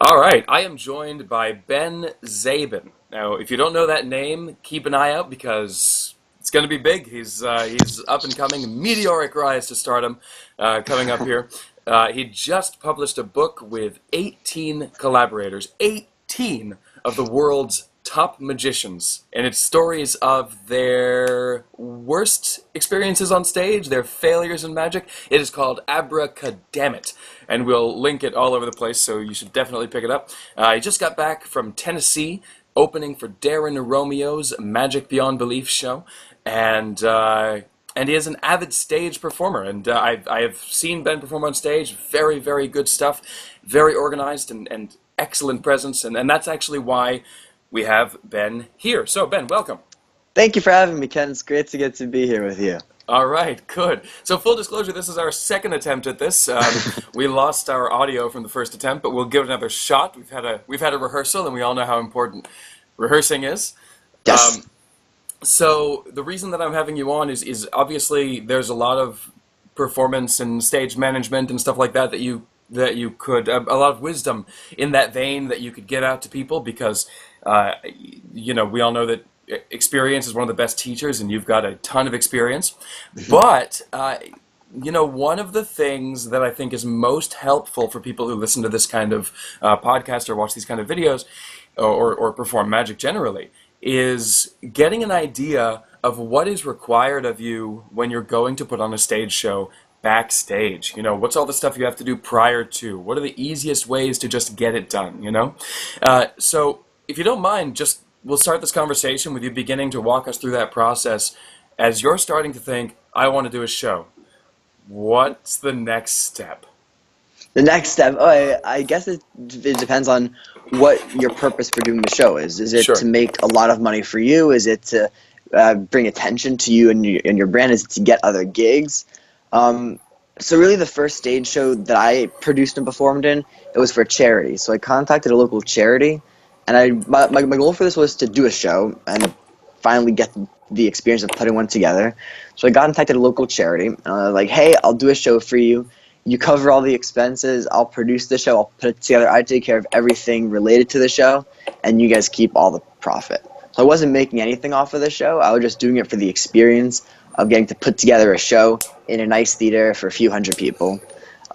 All right, I am joined by Ben Zabin. Now, if you don't know that name, keep an eye out because it's going to be big. He's up and coming, meteoric rise to stardom, coming up here. He just published a book with 18 collaborators, 18 of the world's top magicians, and it's stories of their worst experiences on stage, their failures in magic. It is called AbracaDAMMIT, and we'll link it all over the place, so you should definitely pick it up. He just got back from Tennessee, opening for Derren Romeo's Magic Beyond Belief show, and he is an avid stage performer, and I have seen Ben perform on stage. Very, very good stuff, very organized, and excellent presence, and that's actually why we have Ben here. So, Ben, welcome. Thank you for having me, Ken. It's great to get to be here with you. All right, good. So, full disclosure, this is our second attempt at this. We lost our audio from the first attempt, but we'll give it another shot. We've had a rehearsal, and we all know how important rehearsing is. Yes. So, the reason that I'm having you on is obviously there's a lot of performance and stage management and stuff like that that you could a lot of wisdom in that vein that you could get out to people because we all know that experience is one of the best teachers, and you've got a ton of experience. But one of the things that I think is most helpful for people who listen to this kind of podcast or watch these kind of videos or perform magic generally is getting an idea of what is required of you when you're going to put on a stage show backstage. What's all the stuff you have to do prior to? What are the easiest ways to just get it done, So if you don't mind, we'll start this conversation with you beginning to walk us through that process as you're starting to think, I want to do a show. What's the next step? The next step, I guess it depends on what your purpose for doing the show is. Is it Sure. to make a lot of money for you? Is it to bring attention to you and your brand? Is it to get other gigs? So really the first stage show that I produced and performed in, it was for charity. So I contacted a local charity, and my goal for this was to do a show and finally get the experience of putting one together. So I contacted a local charity, and I was like, hey, I'll do a show for you. You cover all the expenses, I'll produce the show, I'll put it together, I take care of everything related to the show, and you guys keep all the profit. So I wasn't making anything off of the show, I was just doing it for the experience of getting to put together a show in a nice theater for a few hundred people.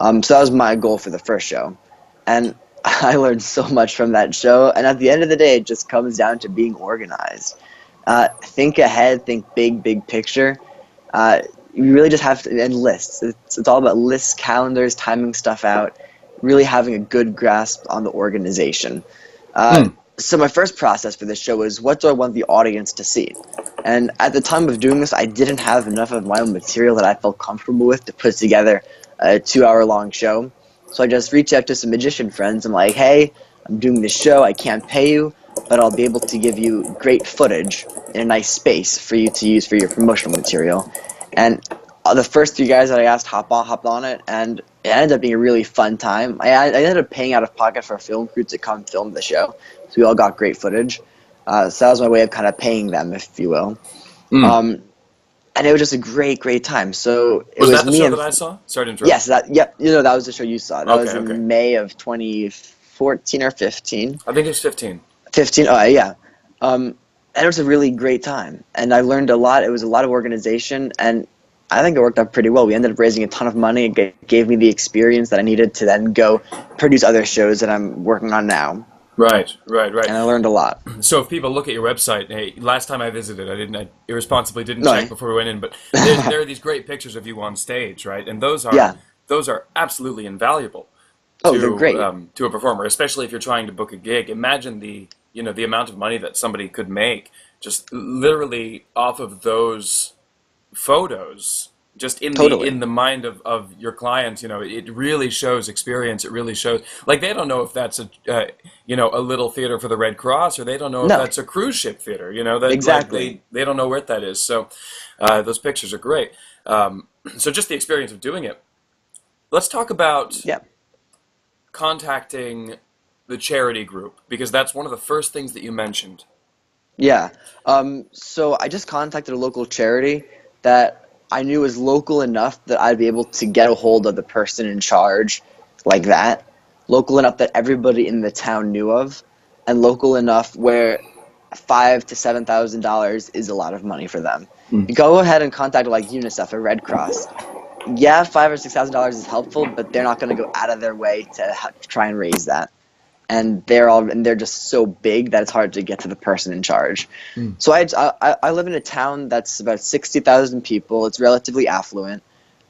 So that was my goal for the first show. And I learned so much from that show, and at the end of the day, it just comes down to being organized. Think ahead, think big picture. You really just have to, and lists. It's all about lists, calendars, timing stuff out, really having a good grasp on the organization. So my first process for this show was, what do I want the audience to see? And at the time of doing this, I didn't have enough of my own material that I felt comfortable with to put together a 2-hour-long show. So I just reached out to some magician friends. I'm like, hey, I'm doing this show. I can't pay you, but I'll be able to give you great footage in a nice space for you to use for your promotional material. And the first 3 guys that I asked hopped on it, and it ended up being a really fun time. I ended up paying out of pocket for a film crew to come film the show, so we all got great footage. So that was my way of kind of paying them, if you will. And it was just a great time. So it was that the me show and that I saw? Sorry to interrupt. yes, that was the show you saw. That was Okay. in May of 2014 or 15. I think it's 15. 15. Oh yeah. And it was a really great time, and I learned a lot. It was a lot of organization, and I think it worked out pretty well. We ended up raising a ton of money. It gave me the experience that I needed to then go produce other shows that I'm working on now. Right. And I learned a lot. So if people look at your website, hey, last time I visited, I irresponsibly didn't No. check before we went in, but there are these great pictures of you on stage, right? And those are absolutely invaluable Oh, they're great. to a performer, especially if you're trying to book a gig. Imagine the amount of money that somebody could make just literally off of those photos, just in Totally. the mind of your clients. It really shows experience. It really shows, like, they don't know if that's a little theater for the Red Cross, or they don't know if No. that's a cruise ship theater. That Exactly. like, they don't know where that is. So those pictures are great. So just the experience of doing it. Let's talk about Yeah. contacting the charity group, because that's one of the first things that you mentioned. Yeah. So I just contacted a local charity that I knew was local enough that I'd be able to get a hold of the person in charge like that. local enough that everybody in the town knew of, and local enough where $5,000 to $7,000 is a lot of money for them. Mm. You go ahead and contact like UNICEF or Red Cross. Yeah, $5,000 or $6,000 is helpful, but they're not going to go out of their way to try and raise that. And they're just so big that it's hard to get to the person in charge. Mm. So I live in a town that's about 60,000 people. It's relatively affluent.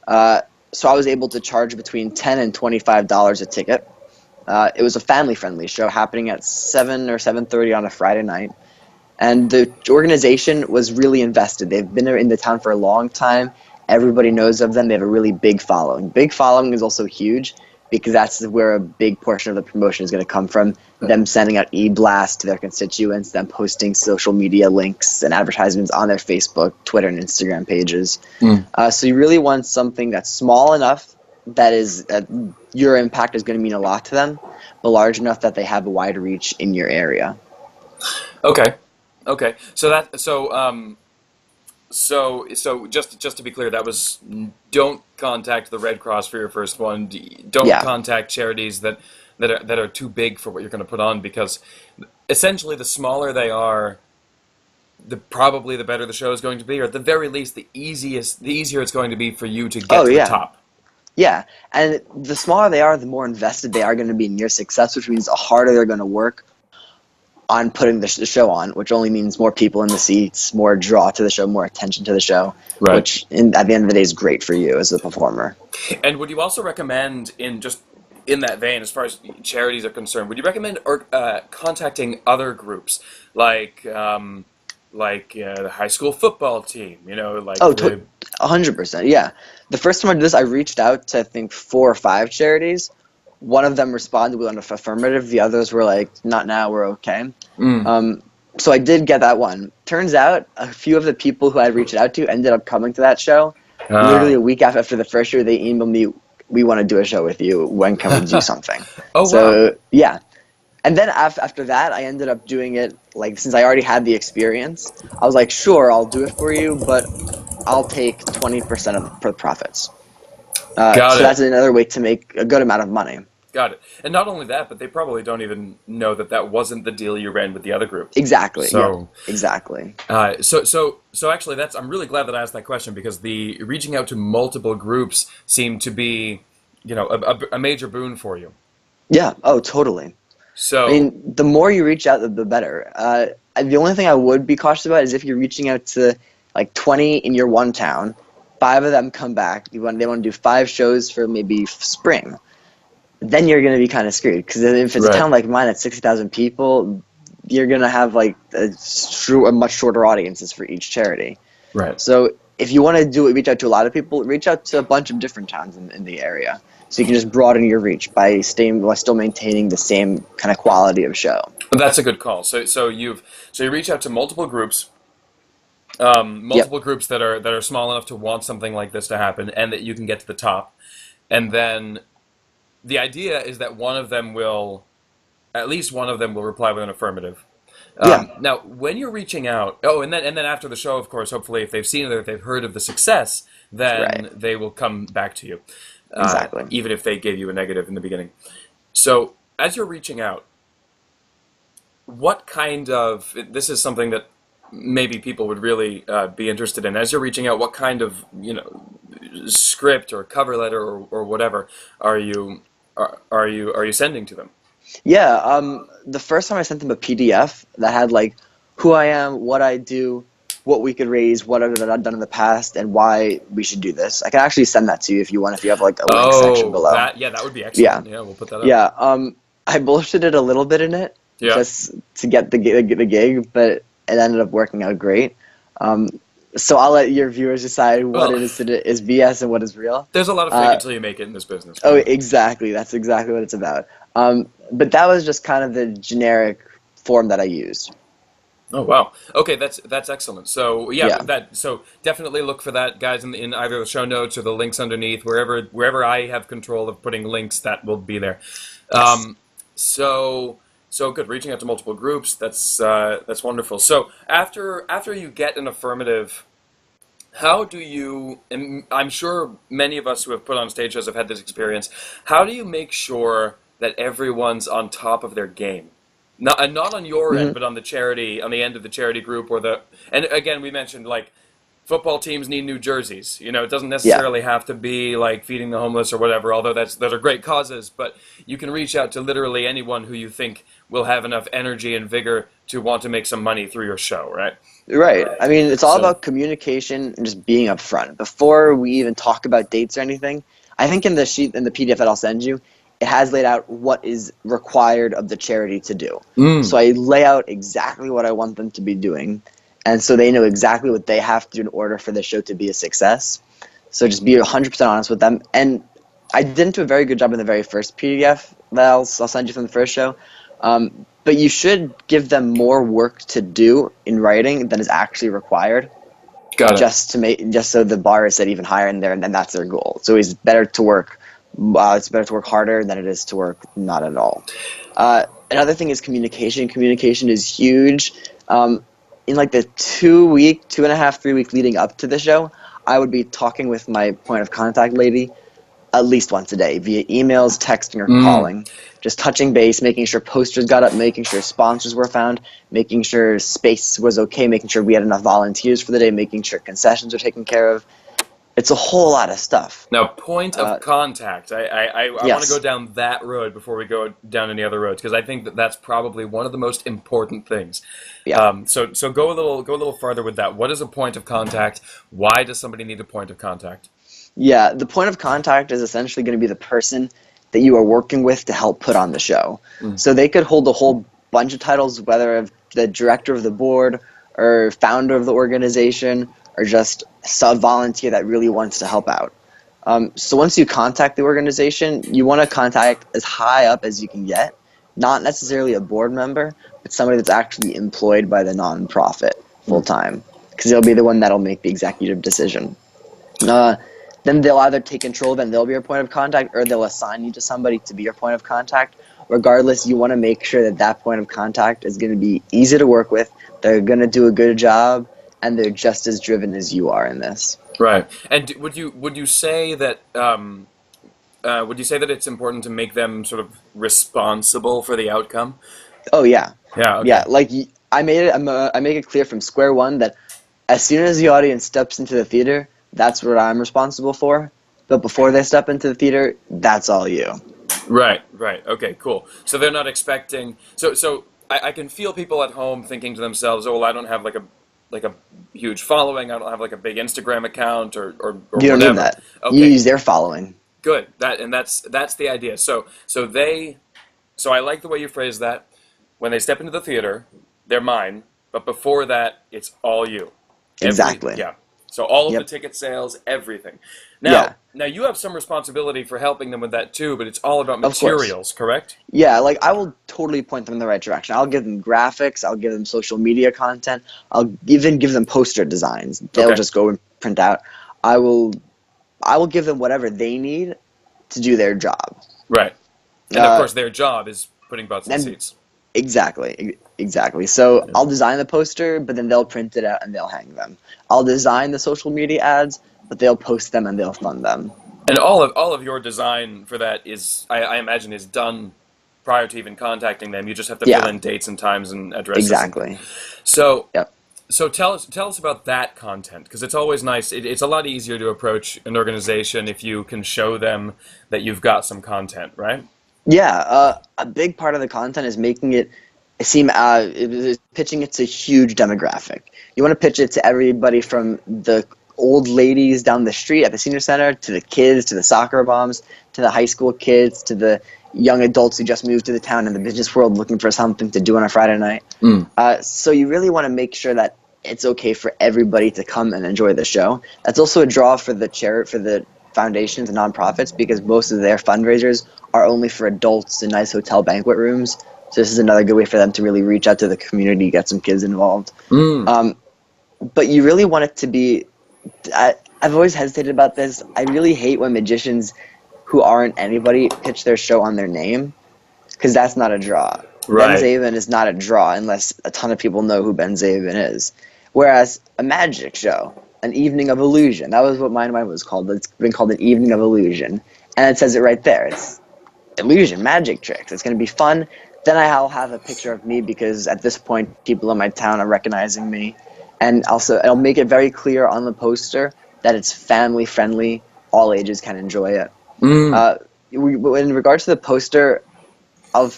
So I was able to charge between $10 and $25 a ticket. It was a family-friendly show happening at 7 or 7:30 on a Friday night. And the organization was really invested. They've been in the town for a long time. Everybody knows of them. They have a really big following. Big following is also huge because that's where a big portion of the promotion is going to come from. Them sending out e-blasts to their constituents, them posting social media links and advertisements on their Facebook, Twitter, and Instagram pages. Mm. So you really want something that's small enough that is your impact is going to mean a lot to them, but large enough that they have a wide reach in your area. Okay. Okay. So just to be clear, that was don't contact the Red Cross for your first one. Don't Yeah. contact charities that are too big for what you're going to put on, because essentially the smaller they are, probably the better the show is going to be, or at the very least the easier it's going to be for you to get to the top. Yeah, and the smaller they are, the more invested they are going to be in your success, which means the harder they're going to work on putting the show on, which only means more people in the seats, more draw to the show, more attention to the show, Right. which at the end of the day is great for you as a performer. And would you also recommend, in that vein, as far as charities are concerned, would you recommend contacting other groups like the high school football team? You know, like 100%, yeah. The first time I did this, I reached out to, I think, 4 or 5 charities. One of them responded with an affirmative. The others were like, not now, we're okay. Mm. So I did get that one. Turns out a few of the people who I reached out to ended up coming to that show. Literally a week after the first year, they emailed me, we want to do a show with you. When can we do something? Oh, so, wow. yeah. And then after that, I ended up doing it, like, since I already had the experience, I was like, sure, I'll do it for you, but I'll take 20% of the profits. Got so it. that's another way to make a good amount of money. Got it. And not only that, but they probably don't even know that wasn't the deal you ran with the other group. Exactly. So yeah, exactly. So actually, I'm really glad that I asked that question, because the reaching out to multiple groups seemed to be, a major boon for you. Yeah. Oh, totally. So I mean, the more you reach out, the better. The only thing I would be cautious about is if you're reaching out to like 20 in your one town, 5 of them come back. They want to do 5 shows for maybe spring. Then you're going to be kind of screwed, because if it's Right. a town like mine at 60,000 people, you're going to have like a much shorter audiences for each charity. Right. So if you want to reach out to a lot of people, reach out to a bunch of different towns in the area. So you can just broaden your reach by still maintaining the same kind of quality of show. That's a good call. So you reach out to multiple groups, groups that are small enough to want something like this to happen, and that you can get to the top, and then the idea is that at least one of them will reply with an affirmative. Now, when you're reaching out, and then after the show, of course, hopefully, if they've seen it or if they've heard of the success, then Right. they will come back to you, Exactly. even if they gave you a negative in the beginning. So, as you're reaching out, what kind of, this is something that maybe people would really be interested in. As you're reaching out, what kind of script or cover letter or whatever are you sending to them? Yeah, the first time I sent them a PDF that had like who I am, what I do, what we could raise, what I've done in the past, and why we should do this. I can actually send that to you if you want, if you have like a link section below. That would be excellent. Yeah, we'll put that up. Yeah, I bullshitted a little bit in it just to get the gig, but it ended up working out great. So I'll let your viewers decide what it is BS and what is real. There's a lot of fake until you make it in this business. Oh, exactly. That's exactly what it's about. But that was just kind of the generic form that I used. Oh wow. Okay, that's excellent. So so definitely look for that, guys, in either the show notes or the links underneath, wherever I have control of putting links, that will be there. Yes. So good. Reaching out to multiple groups, that's wonderful. So after you get an affirmative, how do you? And I'm sure many of us who have put on stage shows have had this experience. How do you make sure that everyone's on top of their game. Not on your end, Hmm. but on the end of the charity group, and again, we mentioned like football teams need new jerseys. It doesn't Yeah. necessarily have to be like feeding the homeless or whatever, although those are great causes, but you can reach out to literally anyone who you think will have enough energy and vigor to want to make some money through your show, right? Right. I mean, it's all So, about communication and just being upfront. Before we even talk about dates or anything, I think in the sheet, in the PDF that I'll send you, it has laid out what is required of the charity to do. So I lay out exactly what I want them to be doing, and so they know exactly what they have to do in order for the show to be a success. So just be 100% honest with them. And I didn't do a very good job in the very first PDF that I'll send you from the first show. But you should give them more work to do in writing than is actually required, got it. just so the bar is set even higher in there, and then that's their goal. So it's better to work. It's better to work harder than it is to work not at all. Another thing is communication. Communication is huge. In like the 2.5, 3 week leading up to the show, I would be talking with my point of contact lady at least once a day via emails, texting, or calling. Just touching base, making sure posters got up, making sure sponsors were found, making sure space was okay, making sure we had enough volunteers for the day, making sure concessions were taken care of. It's a whole lot of stuff. Now, point of contact. I want to go Yes. down that road before we go down any other roads because I think that that's probably one of the most important things. Yeah. So go a little farther with that. What is a point of contact? Why does somebody need a point of contact? Yeah, the point of contact is essentially going to be the person that you are working with to help put on the show. So they could hold a whole bunch of titles, whether of the director of the board or founder of the organization or just some volunteer that really wants to help out. So once you contact the organization, you want to contact as high up as you can get, not necessarily a board member, but somebody that's actually employed by the nonprofit full time, because they'll be the one that'll make the executive decision. Then they'll either take control, then they'll be your point of contact, or they'll assign you to somebody to be your point of contact. Regardless, you want to make sure that that point of contact is going to be easy to work with, they're going to do a good job, and they're just as driven as you are in this. Right. And would you say that it's important to make them sort of responsible for the outcome? Oh, yeah. Yeah. Yeah, Okay. like I make it clear from square one that as soon as the audience steps into the theater, that's what I'm responsible for. But before they step into the theater, that's all you. Right. Right. Okay. Cool. So they're not expecting. So I can feel people at home thinking to themselves, "Oh, well, I don't have like a huge following. I don't have like a big Instagram account or You don't need whatever." that. You Okay. use their following. Good. That's the idea. So I like the way you phrase that. When they step into the theater, they're mine. But before that, it's all you. Exactly. Yeah. So all of the Yep. ticket sales, everything. Yeah. Now you have some responsibility for helping them with that too, but it's all about Of course. materials, correct? Yeah, like I will totally point them in the right direction. I'll give them graphics, I'll give them social media content, I'll even give them poster designs. They'll Okay. just go and print out. I will give them whatever they need to do their job. Right. And of Uh, course, their job is putting butts in and seats. exactly. So I'll design the poster, but then they'll print it out and they'll hang them. I'll design the social media ads, but they'll post them and they'll fund them. And all of your design for that I imagine is done prior to even contacting them. You just have to fill Yeah, in dates and times and addresses and things. exactly. So Yep. so tell us about that content because it's always nice. It's a lot easier to approach an organization if you can show them that you've got some content, right? Yeah, a big part of the content is making it seem pitching it to a huge demographic. You want to pitch it to everybody from the old ladies down the street at the senior center to the kids, to the soccer moms, to the high school kids, to the young adults who just moved to the town in the business world looking for something to do on a Friday night. So you really want to make sure that it's okay for everybody to come and enjoy the show. That's also a draw for the foundations and nonprofits because most of their fundraisers are only for adults in nice hotel banquet rooms. So this is another good way for them to really reach out to the community, get some kids involved. But you really want it to be I've always hesitated about this. I really hate when magicians who aren't anybody pitch their show on their name because that's not a draw. Right. Ben Zabin is not a draw unless a ton of people know who Ben Zabin is. Whereas a magic show, an evening of illusion, that was what mine was called. It's been called an evening of illusion. And it says it right there. illusion, magic tricks. It's going to be fun. Then I'll have a picture of me because at this point, people in my town are recognizing me. And also, I'll make it very clear on the poster that it's family friendly. All ages can enjoy it. In regards to the poster, I'll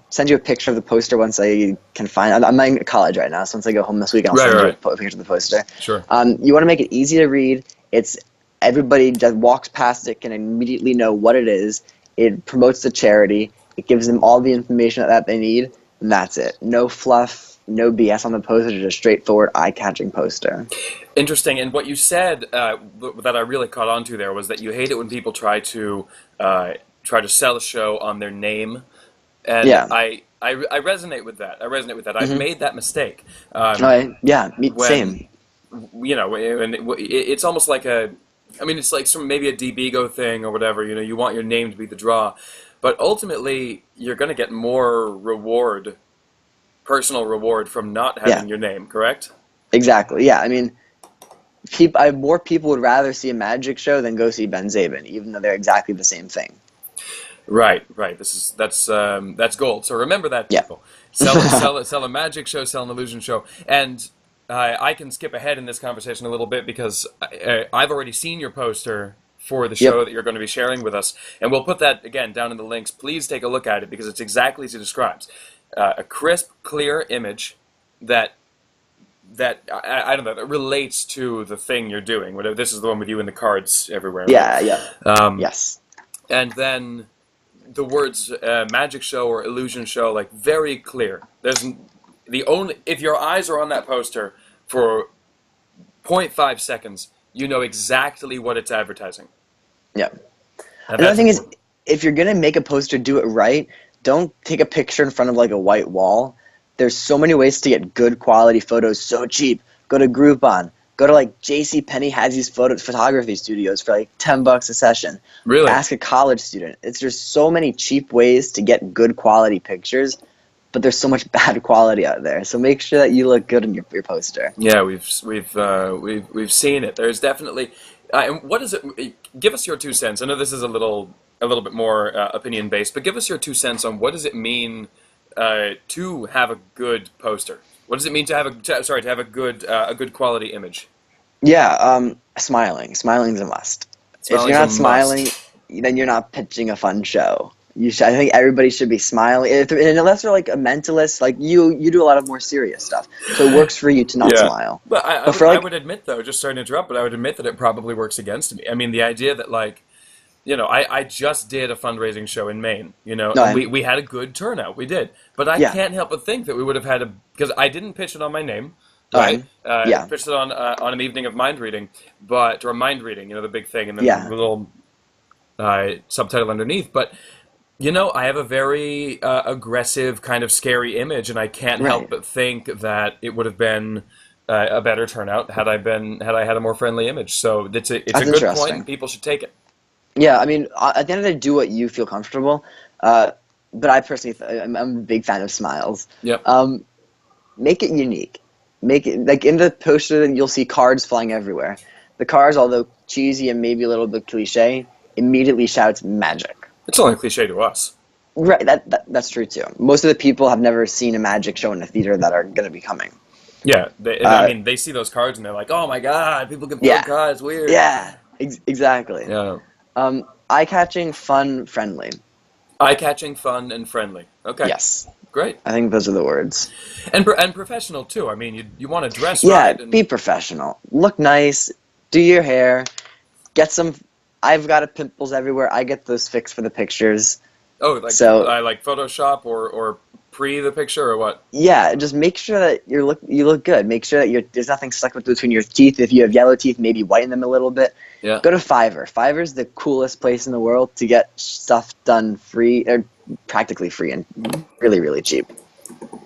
send you a picture of the poster once I can find. I'm in college right now, so once I go home this week, I'll send you a picture of the poster. Sure. You want to make it easy to read. It's everybody that walks past it can immediately know what it is. It promotes the charity. It gives them all the information that they need, and that's it. No fluff, no BS on the poster. Just a straightforward, eye-catching poster. Interesting. And what you said that I really caught on to there was that you hate it when people try to sell a show on their name. And yeah. I resonate with that. I've made that mistake. Same. You know, and it's almost like it's like maybe a DBGO thing or whatever. You know, you want your name to be the draw, but ultimately you're going to get more personal reward from not having your name. Correct? Exactly. Yeah. I mean, more people would rather see a magic show than go see Ben Zabin, even though they're exactly the same thing. Right. That's gold. So remember that, people. Sell a magic show, sell an illusion show, and I can skip ahead in this conversation a little bit because I've already seen your poster for the show that you're going to be sharing with us, and we'll put that again down in the links. Please take a look at it because it's exactly as it describes: a crisp, clear image that I don't know, that relates to the thing you're doing. Whatever. This is the one with you and the cards everywhere. Right? Yeah. Yes. And then the words magic show or illusion show, like, very clear. If your eyes are on that poster for 0.5 seconds, you know exactly what it's advertising. Yeah. Another thing is, if you're gonna make a poster, do it right. Don't take a picture in front of like a white wall. There's so many ways to get good quality photos so cheap. Go to Groupon. Go to like JCPenney has these photography studios for like $10 a session. Really? Ask a college student. There's so many cheap ways to get good quality pictures, but there's so much bad quality out there. So make sure that you look good in your poster. Yeah, we've seen it. There's definitely. What is it? Give us your 2 cents. I know this is a little bit more opinion based, but give us your 2 cents on what does it mean to have a good poster. What does it mean to have a good quality image? Yeah, smiling. Smiling's a must. If you're not smiling, then you're not pitching a fun show. I think everybody should be smiling. Unless they're like a mentalist, like you do a lot of more serious stuff. So it works for you to not smile. But I would admit, though, just sorry to interrupt, but I would admit that it probably works against me. I mean, the idea that, like, you know, I just did a fundraising show in Maine, you know, and we had a good turnout. We did. But I can't help but think that we would have had because I didn't pitch it on my name, right? I pitched it on an evening of mind reading, or mind reading, you know, the big thing, and then the little subtitle underneath. But, you know, I have a very aggressive, kind of scary image, and I can't help but think that it would have been a better turnout had I had a more friendly image. So it's a good point, and people should take it. Yeah, I mean, at the end of the day, do what you feel comfortable. But I personally, I'm a big fan of smiles. Yep. Make it unique. Make it like in the poster, you'll see cards flying everywhere. The cards, although cheesy and maybe a little bit cliche, immediately shouts magic. It's only cliche to us. Right. That's true too. Most of the people have never seen a magic show in a theater that are going to be coming. Yeah, I mean, they see those cards and they're like, "Oh my god, people can play cards, weird." Yeah, exactly. Yeah. Eye-catching, fun, friendly. Eye-catching, fun, and friendly. Okay. Yes. Great. I think those are the words. And professional, too. I mean, you want to dress right. Yeah, be professional. Look nice. Do your hair. Get some... I've got pimples everywhere. I get those fixed for the pictures. Oh, like Photoshop or pre the picture or what? Yeah, just make sure that you look good. Make sure that there's nothing stuck between your teeth. If you have yellow teeth, maybe whiten them a little bit. Yeah. Go to Fiverr. Fiverr's the coolest place in the world to get stuff done free, or practically free, and really, really cheap.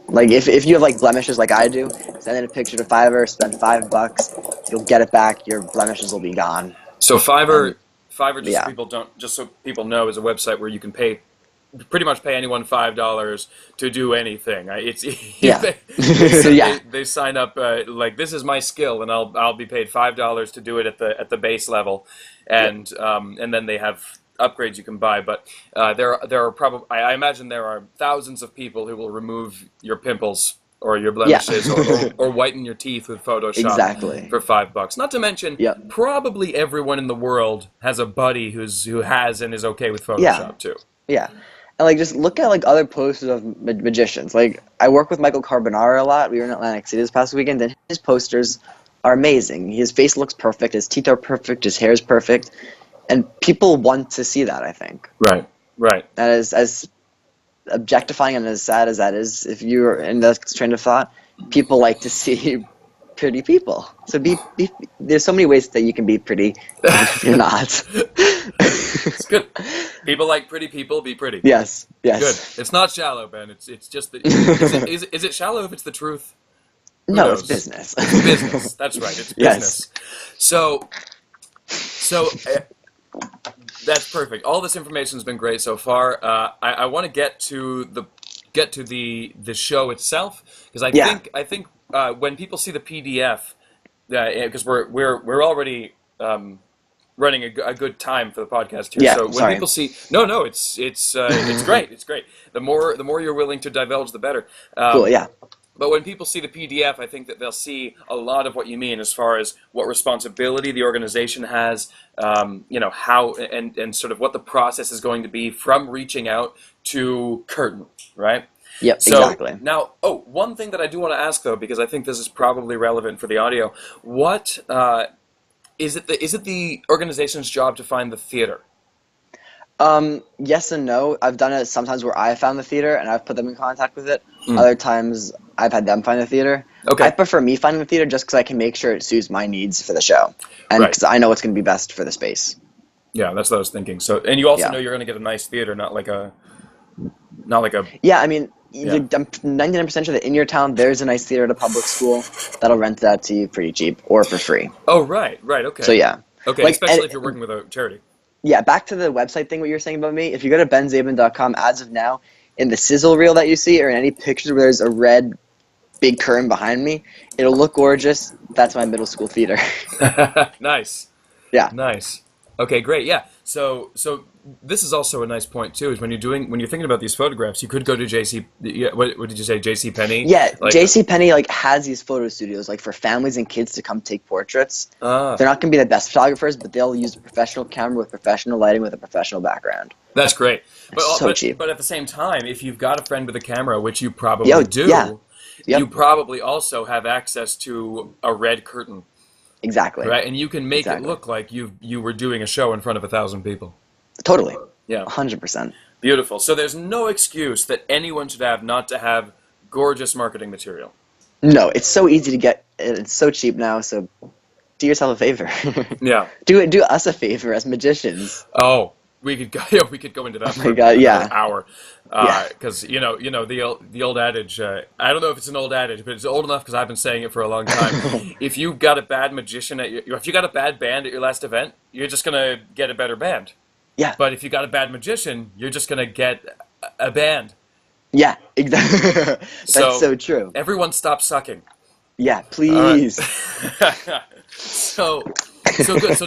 Like if you have like blemishes like I do, send in a picture to Fiverr, spend $5, you'll get it back. Your blemishes will be gone. So Fiverr, just so people know, is a website where you can pretty much pay anyone $5 to do anything. They sign up like, this is my skill, and I'll be paid $5 to do it at the base level, and then they have upgrades you can buy, but there are probably, I imagine there are thousands of people who will remove your pimples or your Yeah. blemishes, or whiten your teeth with Photoshop Exactly. for $5. Not to mention, Yep. probably everyone in the world has a buddy who has and is okay with Yeah. Photoshop too. Yeah. And like just look at like other posters of magicians. Like I work with Michael Carbonara a lot. We were in Atlantic City this past weekend, and his posters are amazing. His face looks perfect, his teeth are perfect, his hair is perfect, and people want to see that, I think. Right. Right. That is as objectifying and as sad as that is, if you're in that train of thought, people like to see pretty people. So be there's so many ways that you can be pretty, even if you're not. It's good. People like pretty people. Be pretty. Yes. Good. Yes. It's not shallow, Ben. It's just that. Is it shallow if it's the truth? Who No, knows? it's business. It's business. That's right. It's business. Yes. So that's perfect. All this information has been great so far. I want to get to the show itself, because Yeah. I think when people see the PDF, because we're already running a good time for the podcast here. Yeah, So when sorry. people see, no, it's great. It's great. The more you're willing to divulge, the better. Cool. Yeah. But when people see the PDF, I think that they'll see a lot of what you mean as far as what responsibility the organization has, how and sort of what the process is going to be from reaching out to curtain, right? Yep. So Exactly. now, one thing that I do want to ask though, because I think this is probably relevant for the audio, what is it the organization's job to find the theater? Yes and no. I've done it sometimes where I found the theater and I've put them in contact with it. Other times I've had them find the theater. Okay. I prefer me finding the theater just because I can make sure it suits my needs for the show, and Right. because I know what's going to be best for the space. Yeah, that's what I was thinking. So, and you also Yeah. know you're going to get a nice theater, not like a Yeah, I mean, Yeah. I'm 99% sure that in your town there's a nice theater at a public school that'll rent that to you pretty cheap or for free. Oh, right, okay. So yeah. Okay, Like, especially and- if you're working with a charity. Yeah, back to the website thing, what you were saying about me. If you go to benzabin.com, as of now, in the sizzle reel that you see, or in any pictures where there's a red big curtain behind me, it'll look gorgeous. That's my middle school theater. Nice. Yeah. Nice. Okay, great. Yeah. So this is also a nice point too. Is when you're thinking about these photographs, you could go to JC. Yeah, what did you say? JC Penney. Yeah, Like, JCPenney has these photo studios for families and kids to come take portraits. They're not going to be the best photographers, but they'll use a professional camera with professional lighting with a professional background. That's great. But so cheap. But at the same time, if you've got a friend with a camera, which you probably do, yeah. Yep. you probably also have access to a red curtain, Exactly. right? And you can make Exactly. it look like you were doing a show in front of 1,000 people. Totally. Yeah. 100%. Beautiful. So there's no excuse that anyone should have not to have gorgeous marketing material. No, it's so easy to get. It's so cheap now, so do yourself a favor. Yeah. Do us a favor as magicians. Oh, we could go into that. Oh my for God, yeah. an hour. Yeah. Because the old adage. I don't know if it's an old adage, but it's old enough because I've been saying it for a long time. If you got a bad magician if you got a bad band at your last event, you're just gonna get a better band. Yeah. But if you got a bad magician, you're just gonna get a band. Yeah, exactly. That's so true. Everyone stop sucking. Yeah, please. So good. So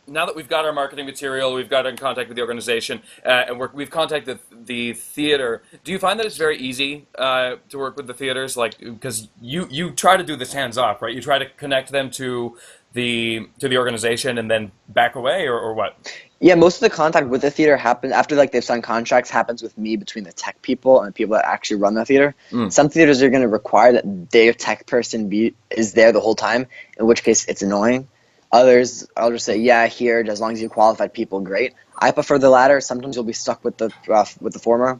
now that we've got our marketing material, we've got in contact with the organization, and we've contacted the theater. Do you find that it's very easy to work with the theaters? Like, because you try to do this hands off, right? You try to connect them to the organization and then back away, or what? Yeah, most of the contact with the theater happens after they've signed contracts. Happens with me between the tech people and the people that actually run the theater. Some theaters are going to require that their tech person is there the whole time, in which case it's annoying. Others, I'll just say, yeah, here, as long as you qualified people, great. I prefer the latter. Sometimes you'll be stuck with the former.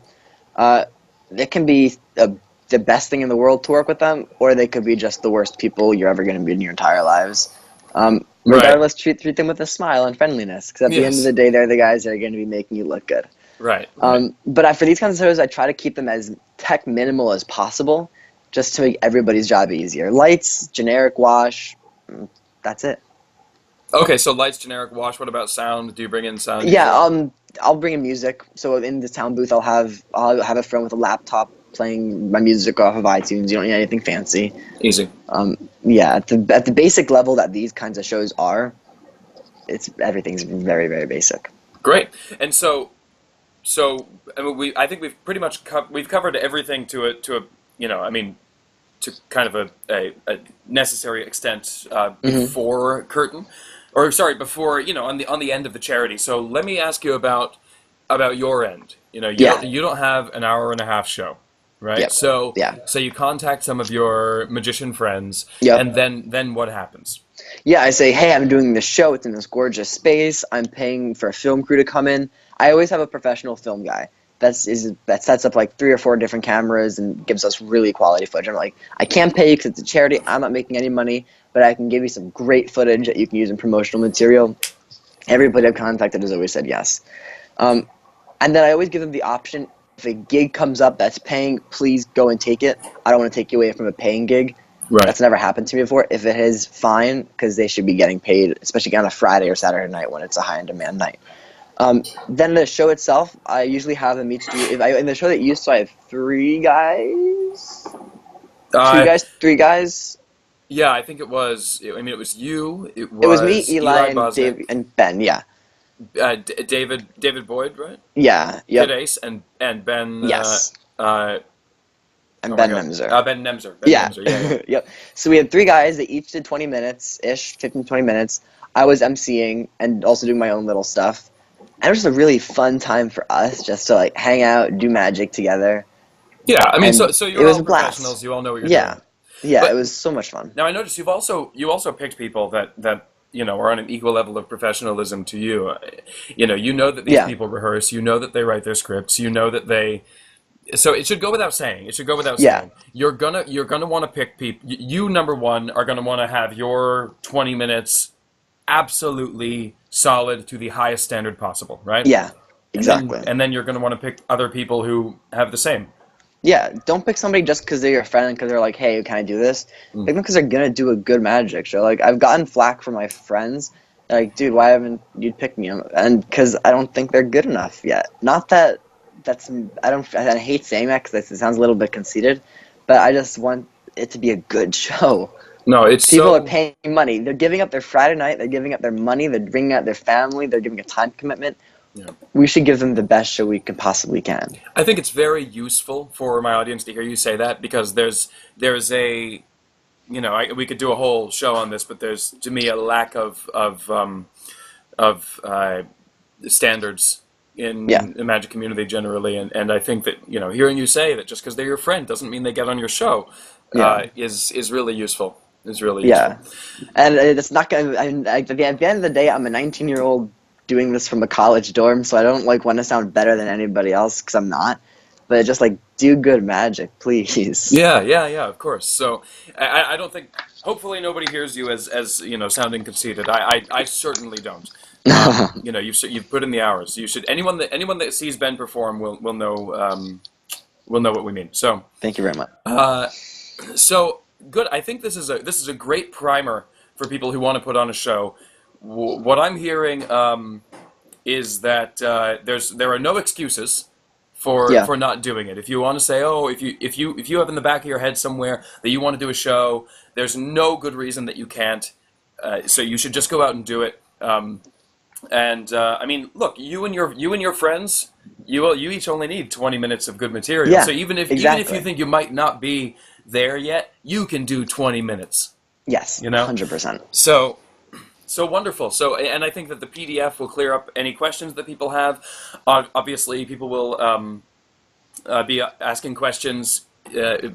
It can be the best thing in the world to work with them, or they could be just the worst people you're ever going to meet in your entire lives. Regardless, treat them with a smile and friendliness, because at the end of the day, they're the guys that are going to be making you look good. Right. But for these kinds of shows, I try to keep them as tech minimal as possible, just to make everybody's job easier. Lights, generic wash, that's it. Okay, so lights, generic wash. What about sound? Do you bring in sound? Yeah, I'll bring in music. So in the sound booth, I'll have a friend with a laptop playing my music off of iTunes. You don't need anything fancy. Easy. Yeah, at the basic level that these kinds of shows are, everything's very, very basic. Great. And so I mean, I think we've pretty much we've covered everything to a I mean, to kind of a necessary extent Hmm. before curtain, or sorry, before on the end of the charity. So let me ask you about your end. Yeah. You don't have an hour and a half show, right? Yep. So Yeah. you contact some of your magician friends, and Yep. then what happens? Yeah, I say, hey, I'm doing this show. It's in this gorgeous space. I'm paying for a film crew to come in. I always have a professional film guy. That sets up like 3 or 4 different cameras and gives us really quality footage. I'm like, I can't pay you because it's a charity. I'm not making any money, but I can give you some great footage that you can use in promotional material. Everybody I've contacted has always said yes. Um, and then I always give them the option, if a gig comes up that's paying, please go and take it. I don't want to take you away from a paying gig. Right. That's never happened to me before. If it is, fine, because they should be getting paid, especially on a Friday or Saturday night when it's a high-in-demand night. Then the show itself, I usually have them each do. In the show that you used to, I have 3 guys, two Uh, guys, 3 guys. yeah, I think it was. I mean, it was you. It It was me, was Eli, Eli and Bosnick, Dave, and Ben. Yeah, David Boyd, right? yeah, Kid yep, Ace and Ben. yes, Uh, and oh my Ben God, Nemzer. Ben Nemzer. Ben Yeah, Nemzer. Yeah, yeah. yep. So we had 3 guys that each did 20 minutes ish, 15, 20 minutes. I was emceeing and also doing my own little stuff. And it was just a really fun time for us just to like hang out, do magic together, Yeah, I mean, and so it you're was all a blast. professionals. You all know what you're Yeah, doing. yeah, it But was so much fun. now I notice you also picked people that are on an equal level of professionalism to you. You know that these Yeah, people rehearse. You know that they write their scripts. You know that they. So it should go without saying. It should go without yeah, saying. You're gonna want to pick people. You number one are gonna want to have your 20 minutes absolutely solid to the highest standard possible, right? yeah, And then exactly. and then you're gonna want to pick other people who have the same. Yeah, don't pick somebody just because they're your friend and because they're like, hey, can I do this? Mm. Pick them because they're gonna do a good magic show. Like I've gotten flack from my friends, like, dude, why haven't you picked me? And because I don't think they're good enough yet. Not that that's I hate saying that because it sounds a little bit conceited, but I just want it to be a good show. No, it's People are so. paying money. They're giving up their Friday night. They're giving up their money. They're bringing out their family. They're giving a time commitment. Yeah. We should give them the best show we can possibly can. I think it's very useful for my audience to hear you say that because there's a we could do a whole show on this, but there's to me a lack of standards Yeah, in the magic community generally, and I think that hearing you say that just because they're your friend doesn't mean they get on your show yeah. is really useful. Is really useful. Yeah, and it's not gonna. At the end of the day, I'm a 19-year-old doing this from a college dorm, so I don't like want to sound better than anybody else because I'm not. But just like do good magic, please. Yeah, yeah, yeah. Of course. So I don't think. Hopefully, nobody hears you as sounding conceited. I certainly don't. You've put in the hours. You should anyone that sees Ben perform will know what we mean. So Thank you very much. so good. I think this is a great primer for people who want to put on a show. What I'm hearing is that there are no excuses Yeah, for not doing it. If you want to say, oh, if you have in the back of your head somewhere that you want to do a show, there's no good reason that you can't. So you should just go out and do it. I mean, look, you and your friends, you each only need 20 minutes of good material. yeah, So even if you exactly. think you might not be there yet, you can do 20 minutes. Yes, You know. 100%. So wonderful. So, and I think that the PDF will clear up any questions that people have. Obviously, people will be asking questions.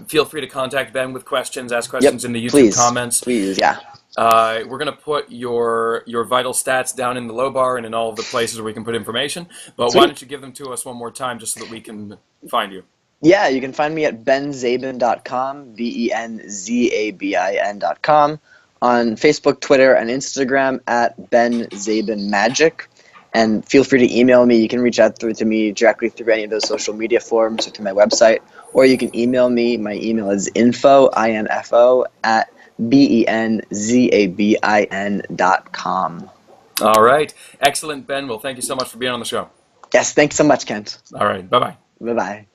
Feel free to contact Ben with questions. Ask Yep, questions in the YouTube please, comments. please, yeah. We're going to put your vital stats down in the low bar and in all of the places where we can put information. But why Sweet. don't you give them to us one more time just so that we can find you? Yeah, you can find me at benzabin.com, benzabin.com, on Facebook, Twitter, and Instagram at benzabinmagic. And feel free to email me. You can reach out to me directly through any of those social media forums or through my website. Or you can email me. My email is info, at benzabin.com. All right. Excellent, Ben. Well, thank you so much for being on the show. Yes, thanks so much, Kent. All right. Bye-bye. Bye-bye.